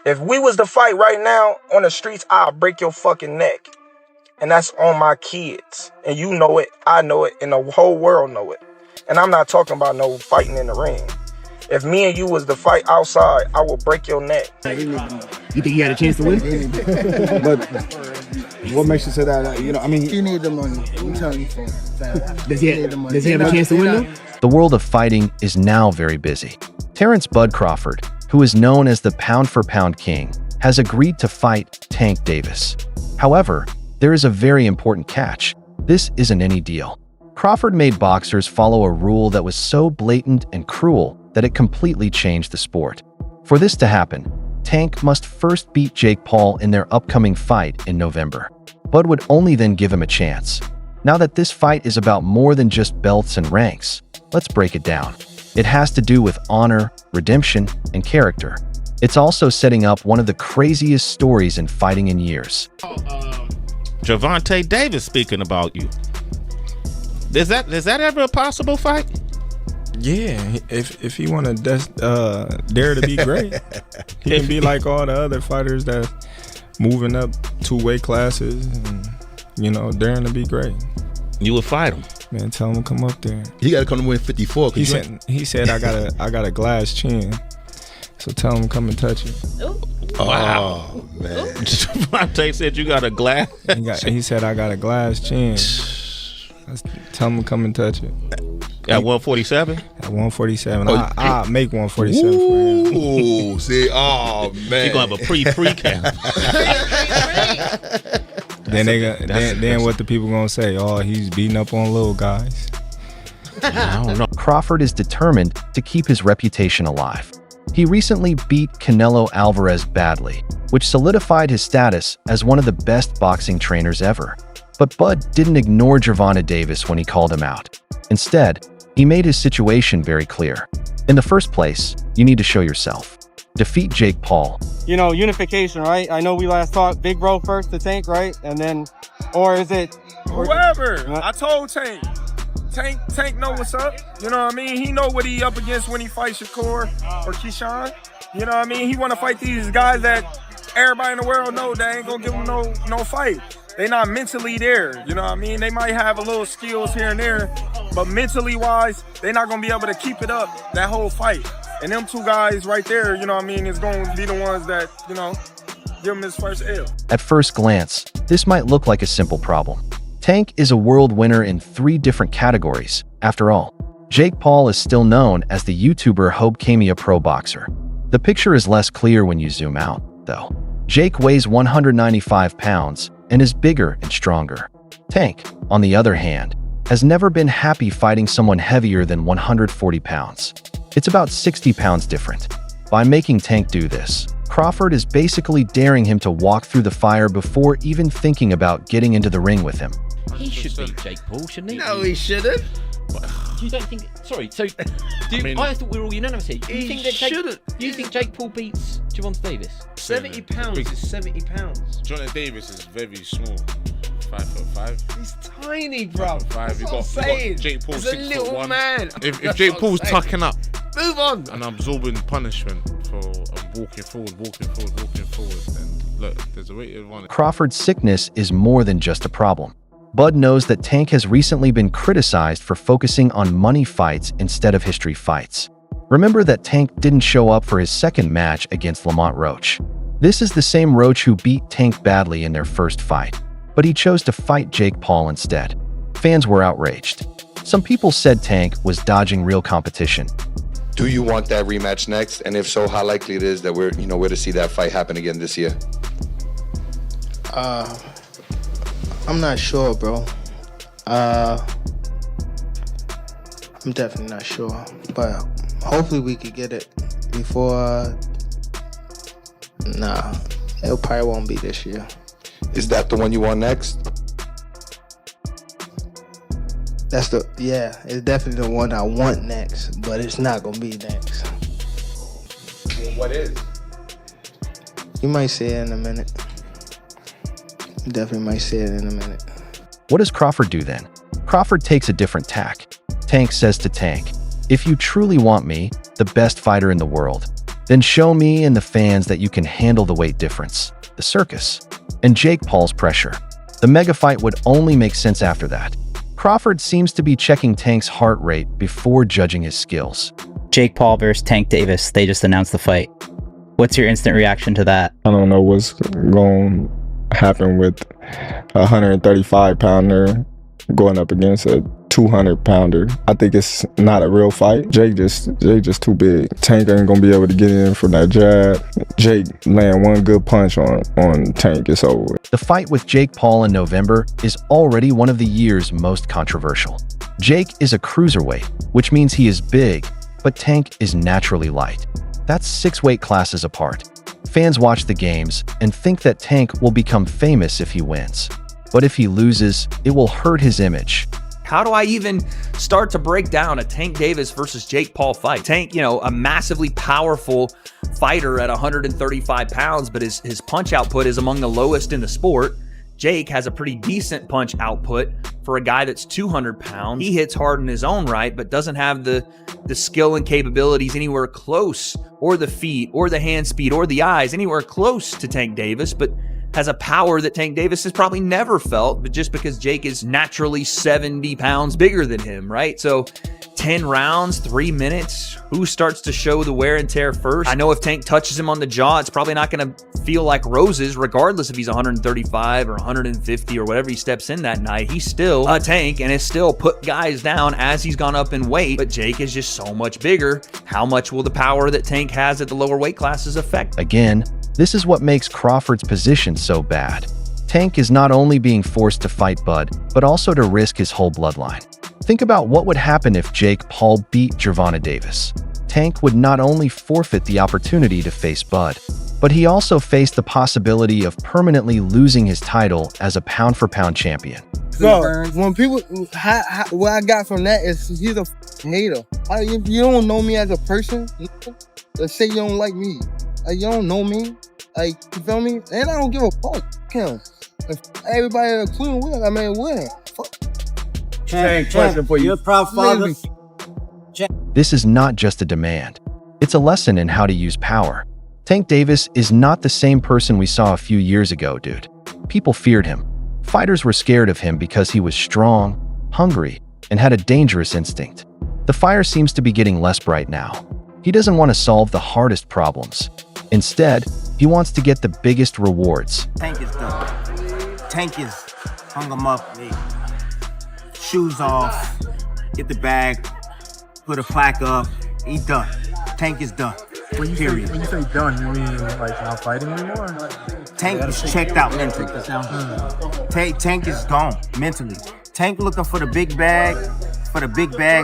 If we was to fight right now on the streets, I'll break your fucking neck. And that's on my kids. And you know it, I know it, and the whole world know it. And I'm not talking about no fighting in the ring. If me and you was to fight outside, I will break your neck. You think he had a chance to win? But what makes you say that? You know, I mean, he need the money. I'm telling you, does he have a chance to win though? The world of fighting is now very busy. Terrence "Bud" Crawford, who is known as the pound-for-pound king, has agreed to fight Tank Davis. However, there is a very important catch. This isn't any deal. Crawford made boxers follow a rule that was so blatant and cruel that it completely changed the sport. For this to happen, Tank must first beat Jake Paul in their upcoming fight in November. Bud would only then give him a chance. Now that this fight is about more than just belts and ranks, let's break it down. It has to do with honor, redemption, and character. It's also setting up one of the craziest stories in fighting in years. Gervonta Davis speaking about you. Is that ever a possible fight? Yeah, if he want to dare to be great, he can be like all the other fighters that moving up 2 weight classes and, you know, daring to be great. You would fight him. Man, tell him to come up there. he got to come to win 54. He said I got a glass chin. So tell him to come and touch it. Wow, man. Gervonta said you got a glass. He said I got a glass chin. Tell him to come and touch it. At 147? At 147. I'll make 147 for him. Ooh, see, oh man. You're gonna have a pre-camp. Then what the people gonna say? Oh, he's beating up on little guys. I don't know. Crawford is determined to keep his reputation alive. He recently beat Canelo Alvarez badly, which solidified his status as one of the best boxing trainers ever. But Bud didn't ignore Gervonta Davis when he called him out. Instead, he made his situation very clear. In the first place, you need to show yourself. Defeat Jake Paul. You know, unification, right? I know we last talked Big Bro first to Tank, right? And then, or is it... Whoever. I told Tank. Tank know what's up. You know what I mean? He know what he up against when he fights Shakur or Keyshawn. You know what I mean? He want to fight these guys that everybody in the world know that ain't gonna give him no fight. They not mentally there. You know what I mean? They might have a little skills here and there, but mentally wise, they not gonna be able to keep it up that whole fight. And them 2 guys right there, you know what I mean, is going to be the ones that, you know, give him his first L. At first glance, this might look like a simple problem. Tank is a world winner in 3 different categories. After all, Jake Paul is still known as the YouTuber Hope Kamia Pro Boxer. The picture is less clear when you zoom out, though. Jake weighs 195 pounds and is bigger and stronger. Tank, on the other hand, has never been happy fighting someone heavier than 140 pounds. It's about 60 pounds different. By making Tank do this, Crawford is basically daring him to walk through the fire before even thinking about getting into the ring with him. He should beat Jake Paul, shouldn't he? No, he shouldn't. You don't think? Sorry. So, I thought we were all unanimous here. Do you think Jake Paul beats Gervonta Davis? 70 pounds is 70 pounds. Gervonta Davis is very small. 5'5". He's tiny, bro. That's what I'm saying. Jake Paul, he's a little man. If Jake Paul's tucking up, move on, and absorbing punishment for walking forward, then look, there's a way to run it. Crawford's sickness is more than just a problem. Bud knows that Tank has recently been criticized for focusing on money fights instead of history fights. Remember that Tank didn't show up for his second match against Lamont Roach. This is the same Roach who beat Tank badly in their first fight, but he chose to fight Jake Paul instead. Fans were outraged. Some people said Tank was dodging real competition. Do you want that rematch next? And if so, how likely it is that we're to see that fight happen again this year? I'm not sure, bro. I'm definitely not sure, but hopefully we could get it before. Nah, it probably won't be this year. Is that the one you want next? It's definitely the one I want next, but it's not gonna be next. What is? You might see it in a minute. You definitely might see it in a minute. What does Crawford do then? Crawford takes a different tack. Tank says to Tank, "If you truly want me, the best fighter in the world, Then show me and the fans that you can handle the weight difference, the circus, and Jake Paul's pressure. The mega fight would only make sense after that. Crawford seems to be checking Tank's heart rate before judging his skills. Jake Paul versus Tank Davis. They just announced the fight. What's your instant reaction to that? I don't know what's going to happen with a 135-pounder going up against a 200-pounder. I think it's not a real fight. Jake just too big. Tank ain't gonna be able to get in from that jab. Jake land one good punch on Tank, it's over with. The fight with Jake Paul in November is already one of the year's most controversial. Jake is a cruiserweight, which means he is big, but Tank is naturally light. That's 6 weight classes apart. Fans watch the games and think that Tank will become famous if he wins. But if he loses, it will hurt his image. How do I even start to break down a Tank Davis versus Jake Paul fight? Tank, you know, a massively powerful fighter at 135 pounds, but his punch output is among the lowest in the sport. Jake has a pretty decent punch output for a guy that's 200 pounds. He hits hard in his own right, but doesn't have the skill and capabilities anywhere close, or the feet, or the hand speed, or the eyes anywhere close to Tank Davis, but has a power that Tank Davis has probably never felt, but just because Jake is naturally 70 pounds bigger than him, right? So 10 rounds, 3 minutes, who starts to show the wear and tear first? I know if Tank touches him on the jaw, it's probably not going to feel like roses, regardless if he's 135 or 150 or whatever he steps in that night. He's still a Tank and has still put guys down as he's gone up in weight, but Jake is just so much bigger. How much will the power that Tank has at the lower weight classes affect? Again, this is what makes Crawford's position so bad. Tank is not only being forced to fight Bud, but also to risk his whole bloodline. Think about what would happen if Jake Paul beat Gervonta Davis. Tank would not only forfeit the opportunity to face Bud, but he also faced the possibility of permanently losing his title as a pound-for-pound champion. Bro, when people, what I got from that is he's a hater. If you don't know me as a person, let's say you don't like me. You don't know me. You feel me? And I don't give a fuck. Him. If everybody including win, I mean, win. Fuck. Question for you. You're a proud father. This is not just a demand. It's a lesson in how to use power. Tank Davis is not the same person we saw a few years ago, dude. People feared him. Fighters were scared of him because he was strong, hungry, and had a dangerous instinct. The fire seems to be getting less bright now. He doesn't want to solve the hardest problems. Instead, he wants to get the biggest rewards. Tank is done. Tank is hung him up, shoes off, get the bag, put a plaque up, he done. Tank is done. When you say done, you mean like not fighting anymore? Tank is checked out mentally. Tank is gone mentally. Tank looking for the big bag,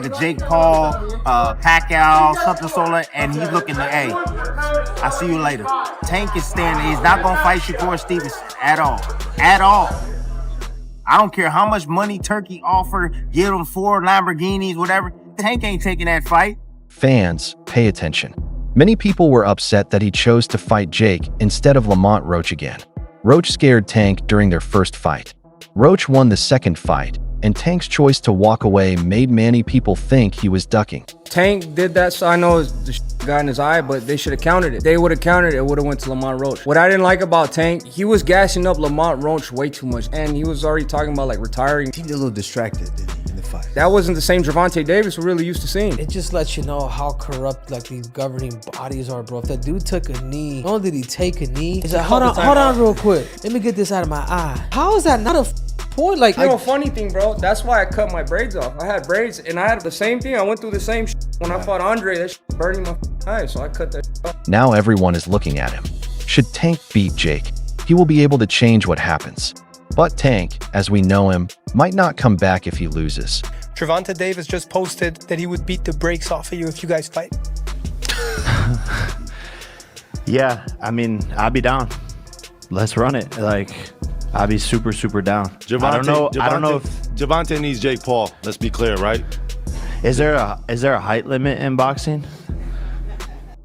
of Jake Paul, Pacquiao, something sort, and he's looking to, hey, I'll see you later. Tank is standing. He's not gonna fight Shakur Stevenson at all. At all. I don't care how much money Turkey offered, give him 4 Lamborghinis, whatever. Tank ain't taking that fight. Fans, pay attention. Many people were upset that he chose to fight Jake instead of Lamont Roach again. Roach scared Tank during their first fight. Roach won the second fight, and Tank's choice to walk away made many people think he was ducking. Tank did that, so I know the got in his eye, but they should have countered it. They would have countered it, would have went to Lamont Roach. What I didn't like about Tank, he was gassing up Lamont Roach way too much, and he was already talking about like retiring. He did a little distracted in the fight. That wasn't the same Gervonta Davis we're really used to seeing. It just lets you know how corrupt like these governing bodies are, bro. If that dude took a knee, not only did he take a knee, he's like, hold on real quick. Let me get this out of my eye. How is that not a point? Like, you know, funny thing, bro, that's why I cut my braids off. I had braids and I had the same thing. I went through the same when I fought Andre. That burning my eyes, so I cut that off. Now everyone is looking at him. Should Tank beat Jake, he will be able to change what happens. But Tank, as we know him, might not come back if he loses. Gervonta Davis just posted that he would beat the brakes off of you if you guys fight. Yeah, I mean, I'll be down. Let's run it. Like, I'll be super, super down. I don't know if Gervonta needs Jake Paul. Let's be clear, right? Is there a height limit in boxing?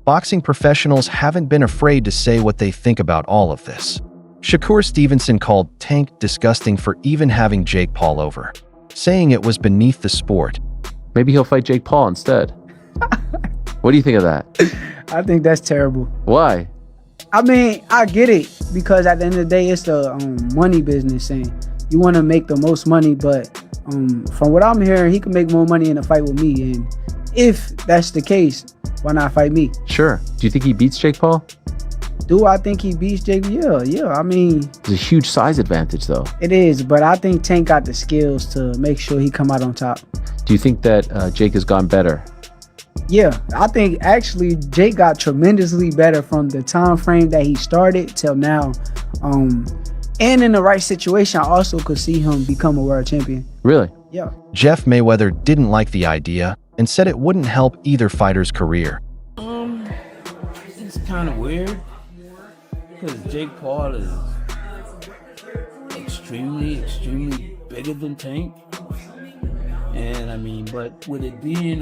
Boxing professionals haven't been afraid to say what they think about all of this. Shakur Stevenson called Tank disgusting for even having Jake Paul over, saying it was beneath the sport. Maybe he'll fight Jake Paul instead. What do you think of that? I think that's terrible. Why? I mean, I get it because at the end of the day, it's a money business, and you want to make the most money. But from what I'm hearing, he can make more money in a fight with me. And if that's the case, why not fight me? Sure. Do you think he beats Jake Paul? Do I think he beats Jake? Yeah. I mean, It's a huge size advantage, though. it is, but I think Tank got the skills to make sure he come out on top. Do you think that Jake has gone better? Yeah, I think actually Jake got tremendously better from the time frame that he started till now. And in the right situation, I also could see him become a world champion. Really? Yeah. Jeff Mayweather didn't like the idea and said it wouldn't help either fighter's career. It's kind of weird because Jake Paul is extremely bigger than Tank, and I mean, but with it being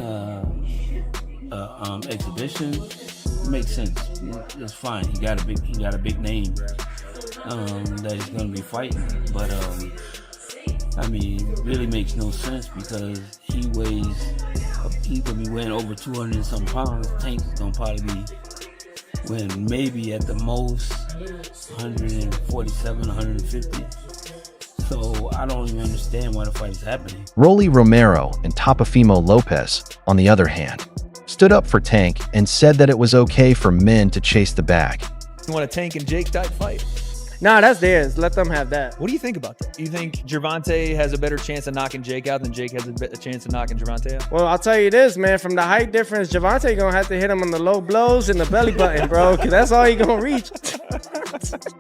exhibition, it makes sense. It's fine. He got a big name that he's gonna be fighting, but I mean, it really makes no sense because he's gonna be weighing over 200 and some pounds. Tank's gonna probably be weighing maybe at the most 147, 150. So I don't even understand why the fight is happening. Rolly Romero and Tapafimo Lopez, on the other hand, stood up for Tank and said that it was okay for men to chase the bag. You want a Tank and Jake type fight? Nah, that's theirs. Let them have that. What do you think about that? Do you think Gervonta has a better chance of knocking Jake out than Jake has a chance of knocking Gervonta out? Well, I'll tell you this, man. From the height difference, Gervonta gonna have to hit him on the low blows and the belly button, bro, because that's all he gonna reach.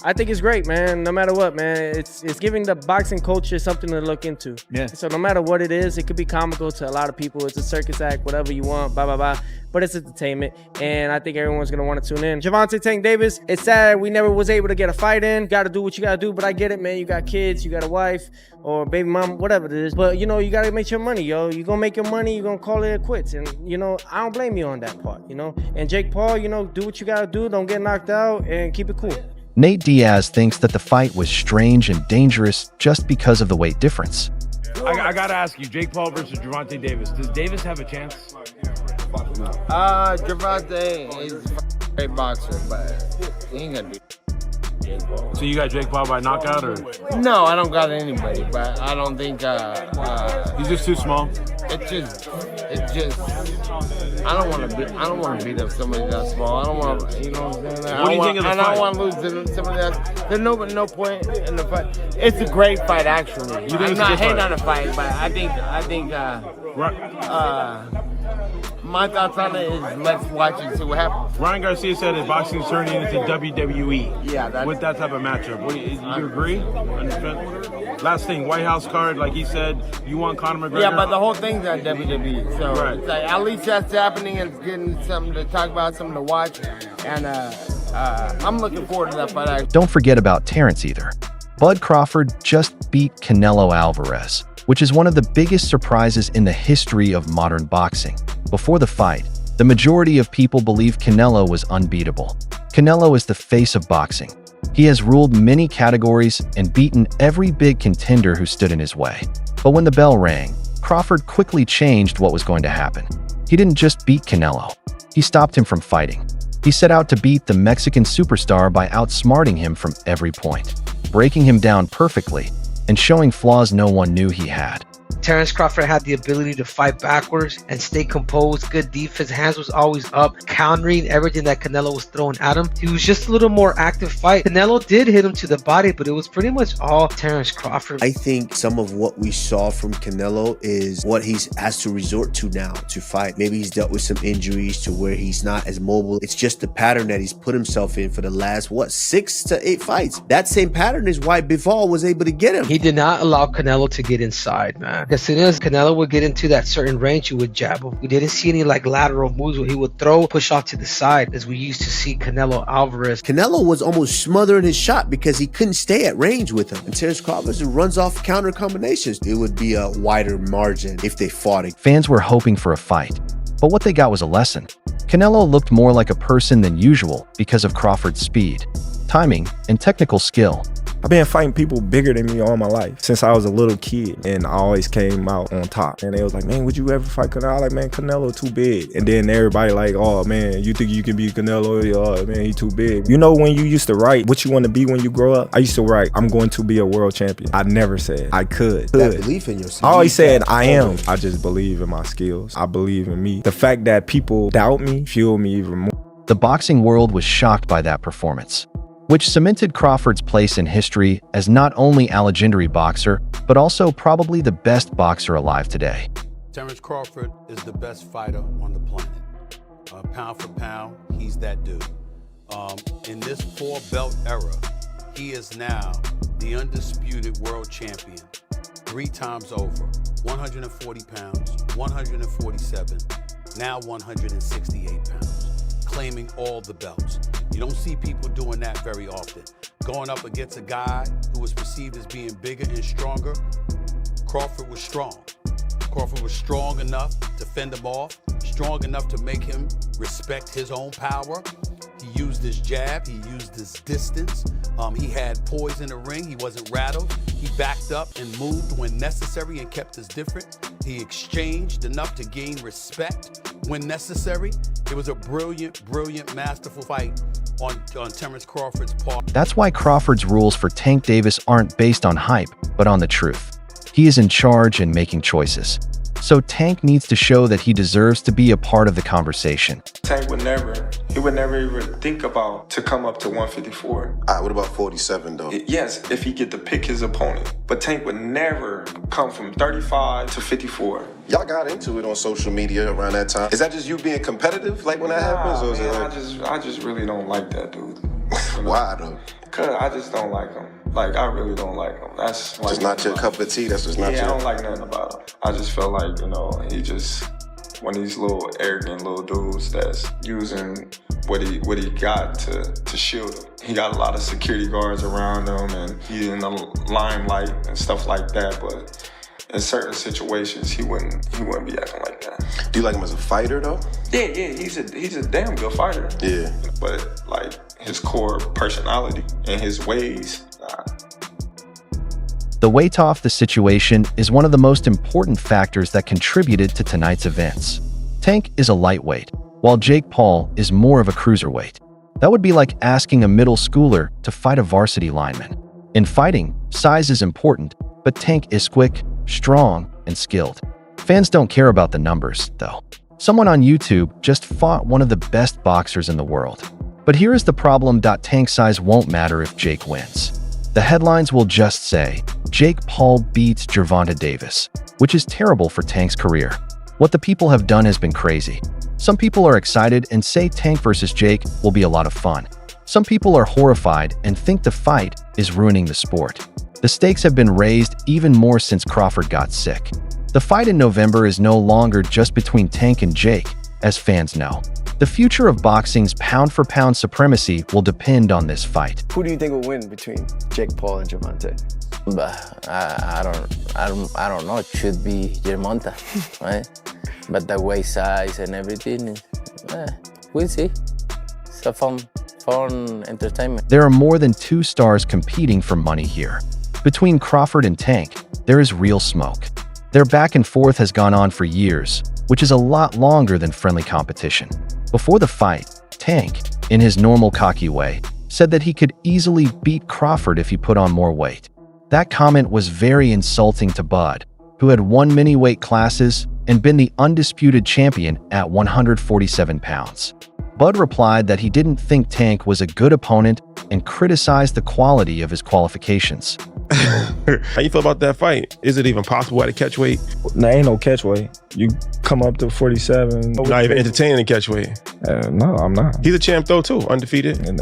I think it's great, man. No matter what, man, it's giving the boxing culture something to look into. Yeah. So no matter what it is, it could be comical to a lot of people. It's a circus act, whatever you want, blah blah blah. But it's entertainment, and I think everyone's gonna want to tune in. Gervonta Tank Davis. It's sad we never was able to get a fight in. Got to do what you gotta do, but I get it, man. You got kids, you got a wife or baby mom, whatever it is. But you know, you gotta make your money, yo. You gonna make your money. You gonna call it quits, and you know, I don't blame you on that part, you know. And Jake Paul, you know, do what you gotta do. Don't get knocked out, and keep it cool. Nate Diaz thinks that the fight was strange and dangerous just because of the weight difference. I gotta ask you, Jake Paul versus Gervonta Davis. Does Davis have a chance? Gervonta is a great boxer, but he ain't gonna do Jake Paul. So you got Jake Paul by knockout, or? No, I don't got anybody, but I don't think he's just too small. It's just I don't want to beat up somebody that small. I don't want to, you know what I'm saying? What do you think of the fight? I don't want to lose to somebody that. There's no point in the fight. It's a great fight, actually. You think I'm it's not a good hating fight? on the fight, but I think my thoughts on it is let's watch it, see what happens. Ryan Garcia said that boxing is turning into WWE. Yeah, with that type of matchup. You agree? Last thing, White House card, like he said, you want Conor McGregor. Yeah, but the whole thing's at WWE, so Right. it's like, at least that's happening and it's getting something to talk about, something to watch, and I'm looking forward to that fight. Actually. Don't forget about Terrence either. Bud Crawford just beat Canelo Alvarez, which is one of the biggest surprises in the history of modern boxing. Before the fight, the majority of people believed Canelo was unbeatable. Canelo is the face of boxing. He has ruled many categories and beaten every big contender who stood in his way. But when the bell rang, Crawford quickly changed what was going to happen. He didn't just beat Canelo. He stopped him from fighting. He set out to beat the Mexican superstar by outsmarting him from every point, breaking him down perfectly, and showing flaws no one knew he had. Terrence Crawford had the ability to fight backwards and stay composed, good defense, hands was always up, countering everything that Canelo was throwing at him. He was just a little more active fight. Canelo did hit him to the body, but it was pretty much all Terrence Crawford. I think some of what we saw from Canelo is what he has to resort to now to fight. Maybe he's dealt with some injuries to where he's not as mobile. It's just the pattern that he's put himself in for the last, 6 to 8 fights. That same pattern is why Bivol was able to get him. He did not allow Canelo to get inside, man. As soon as Canelo would get into that certain range, he would jab him. We didn't see any lateral moves where he would throw, push off to the side, as we used to see Canelo Alvarez. Canelo was almost smothering his shot because he couldn't stay at range with him. And Terrence Crawford runs off counter combinations. It would be a wider margin if they fought it. Fans were hoping for a fight, but what they got was a lesson. Canelo looked more like a person than usual because of Crawford's speed, timing, and technical skill. I've been fighting people bigger than me all my life since I was a little kid, and I always came out on top. And they was like, man, would you ever fight Canelo? I was like, man, Canelo too big. And then everybody like, oh man, you think you can beat Canelo? Oh man, he too big. You know, when you used to write what you want to be when you grow up, I used to write, I'm going to be a world champion. I never said I could. That belief in yourself. I always said I am. I just believe in my skills. I believe in me. The fact that people doubt me fuel me even more. The boxing world was shocked by that performance, which cemented Crawford's place in history as not only a legendary boxer, but also probably the best boxer alive today. Terrence Crawford is the best fighter on the planet. Pound for pound, he's that dude. In this 4-belt era, he is now the undisputed world champion 3 times over. 140 pounds, 147, now 168 pounds, claiming all the belts. You don't see people doing that very often. Going up against a guy who was perceived as being bigger and stronger, Crawford was strong. Crawford was strong enough to fend him off, strong enough to make him respect his own power. He used his jab, he used his distance. He had poise in the ring, he wasn't rattled. He backed up and moved when necessary and kept us different. He exchanged enough to gain respect when necessary. It was a brilliant, brilliant, masterful fight on Terrence Crawford's part. That's why Crawford's rules for Tank Davis aren't based on hype, but on the truth. He is in charge and making choices. So Tank needs to show that he deserves to be a part of the conversation. Tank would never even think about to come up to 154. What about 47 though? Yes, if he get to pick his opponent. But Tank would never come from 35 to 54. Y'all got into it on social media around that time. Is that just you being competitive, like when that happens? Or is it like... I just really don't like that dude. Why though? Cause I just don't like him. Like, I really don't like him. That's like, just not your cup of tea. That's just not your... I don't like nothing about him. I just feel like, you know, he just one of these little arrogant little dudes that's using what he got to shield him. He got a lot of security guards around him, and he's in the limelight and stuff like that. But in certain situations, he wouldn't be acting like that. Do you like him as a fighter though? Yeah, he's a damn good fighter. Yeah, but like his core personality and his ways. The weight off the situation is one of the most important factors that contributed to tonight's events. Tank is a lightweight, while Jake Paul is more of a cruiserweight. That would be like asking a middle schooler to fight a varsity lineman. In fighting, size is important, but Tank is quick, strong, and skilled. Fans don't care about the numbers, though. Someone on YouTube just fought one of the best boxers in the world. But here is the problem: Tank size won't matter if Jake wins. The headlines will just say, Jake Paul beats Gervonta Davis, which is terrible for Tank's career. What the people have done has been crazy. Some people are excited and say Tank versus Jake will be a lot of fun. Some people are horrified and think the fight is ruining the sport. The stakes have been raised even more since Crawford got sick. The fight in November is no longer just between Tank and Jake, as fans know. The future of boxing's pound-for-pound supremacy will depend on this fight. Who do you think will win between Jake Paul and Gervonta? I don't know. It should be Gervonta, right? But the weight size and everything, we'll see. It's a fun entertainment. There are more than 2 stars competing for money here. Between Crawford and Tank, there is real smoke. Their back and forth has gone on for years, which is a lot longer than friendly competition. Before the fight, Tank, in his normal cocky way, said that he could easily beat Crawford if he put on more weight. That comment was very insulting to Bud, who had won many weight classes and been the undisputed champion at 147 pounds. Bud replied that he didn't think Tank was a good opponent and criticized the quality of his qualifications. How you feel about that fight? Is it even possible at a catch weight? There ain't no catch weight. You come up to 47. Not even entertaining a catch weight. No, I'm not. He's a champ though too, undefeated. And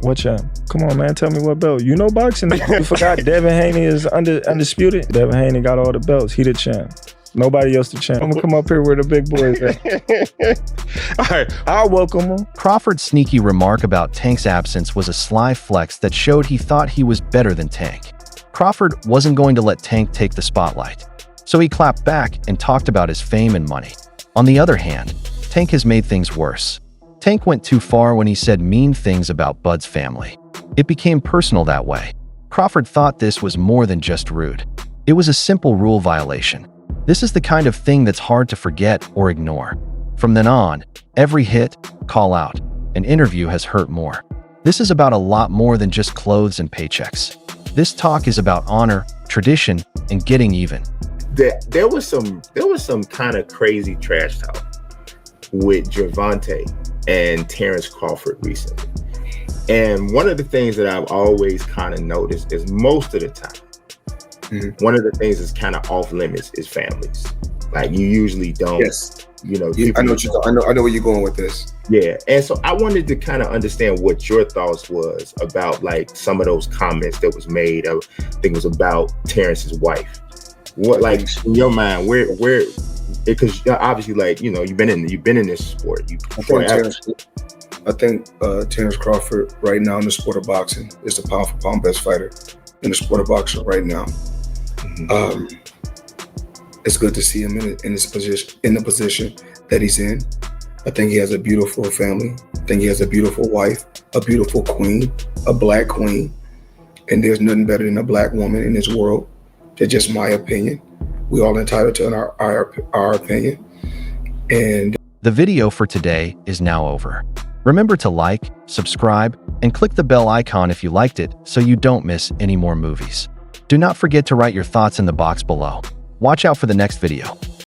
what champ? Come on, man, tell me what belt. You know boxing. You forgot Devin Haney is undisputed. Devin Haney got all the belts. He the champ. Nobody else the champ. I'm gonna come up here where the big boys at. All right, I'll welcome him. Crawford's sneaky remark about Tank's absence was a sly flex that showed he thought he was better than Tank. Crawford wasn't going to let Tank take the spotlight, so he clapped back and talked about his fame and money. On the other hand, Tank has made things worse. Tank went too far when he said mean things about Bud's family. It became personal that way. Crawford thought this was more than just rude. It was a simple rule violation. This is the kind of thing that's hard to forget or ignore. From then on, every hit, call out, and interview has hurt more. This is about a lot more than just clothes and paychecks. This talk is about honor, tradition, and getting even. There was some kind of crazy trash talk with Gervonta and Terrence Crawford recently. And one of the things that I've always kind of noticed is most of the time, one of the things that's kind of off limits is families. Like you usually don't, you know. I know where you're going with this. Yeah, and so I wanted to kind of understand what your thoughts was about like some of those comments that was made. I think it was about Terrence's wife. What, like in your mind, where? Because obviously, like you know, you've been in this sport. I think Terrence Crawford right now in the sport of boxing is the pound for pound best fighter in the sport of boxing right now. It's good to see him in his position, in the position that he's in. I think he has a beautiful family. I think he has a beautiful wife, a beautiful queen, a black queen. And there's nothing better than a black woman in this world. That's just my opinion. We all entitled to our opinion. And the video for today is now over. Remember to like, subscribe, and click the bell icon if you liked it so you don't miss any more movies. Do not forget to write your thoughts in the box below. Watch out for the next video.